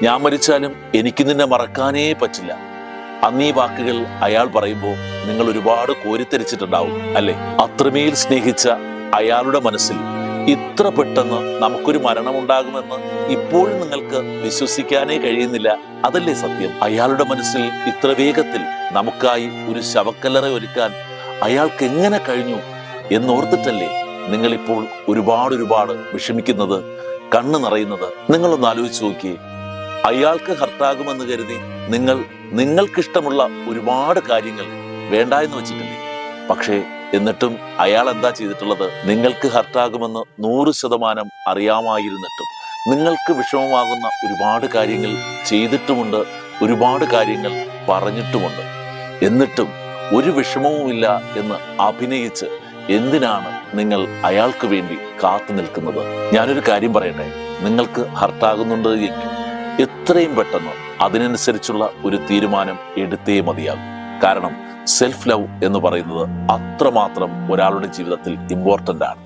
ഞാൻ മരിച്ചാലും എനിക്ക് നിന്നെ മറക്കാനേ പറ്റില്ല. അന്നീ വാക്കുകൾ അയാൾ പറയുമ്പോൾ നിങ്ങൾ ഒരുപാട് കോരിത്തരിച്ചിട്ടുണ്ടാവും അല്ലെ? അത്രമേൽ സ്നേഹിച്ച അയാളുടെ മനസ്സിൽ ഇത്ര പെട്ടെന്ന് നമുക്കൊരു മരണമുണ്ടാകുമെന്ന് ഇപ്പോഴും നിങ്ങൾക്ക് വിശ്വസിക്കാനേ കഴിയുന്നില്ല. അതല്ലേ സത്യം? അയാളുടെ മനസ്സിൽ ഇത്ര വേഗത്തിൽ നമുക്കായി ഒരു ശവക്കല്ലറ ഒരുക്കാൻ അയാൾക്ക് എങ്ങനെ കഴിഞ്ഞു എന്നോർത്തിട്ടല്ലേ നിങ്ങളിപ്പോൾ ഒരുപാട് വിഷമിക്കുന്നത്, കണ്ണു നിറയുന്നത്? നിങ്ങളൊന്ന് ആലോചിച്ച് നോക്കിയേ. അയാൾക്ക് ഹർട്ടാകുമെന്ന് കരുതി നിങ്ങൾക്കിഷ്ടമുള്ള ഒരുപാട് കാര്യങ്ങൾ വേണ്ട എന്ന് വെച്ചിട്ടില്ലേ? പക്ഷേ എന്നിട്ടും അയാൾ എന്താ ചെയ്തിട്ടുള്ളത്? നിങ്ങൾക്ക് ഹർട്ടാകുമെന്ന് 100% അറിയാമായിരുന്നിട്ടും നിങ്ങൾക്ക് വിഷമമാകുന്ന ഒരുപാട് കാര്യങ്ങൾ ചെയ്തിട്ടുമുണ്ട്, ഒരുപാട് കാര്യങ്ങൾ പറഞ്ഞിട്ടുമുണ്ട്. എന്നിട്ടും ഒരു വിഷമവുമില്ല എന്ന് അഭിനയിച്ച് എന്തിനാണ് നിങ്ങൾ അയാൾക്ക് വേണ്ടി കാത്തു നിൽക്കുന്നത്? ഞാനൊരു കാര്യം പറയട്ടെ, നിങ്ങൾക്ക് ഹർട്ടാകുന്നുണ്ട് എങ്കിൽ എത്രയും പെട്ടെന്ന് അതിനനുസരിച്ചുള്ള ഒരു തീരുമാനം എടുത്തേ മതിയാകും. കാരണം സെൽഫ് ലവ് എന്ന് പറയുന്നത് അത്രമാത്രം ഒരാളുടെ ജീവിതത്തിൽ ഇമ്പോർട്ടൻ്റ് ആണ്.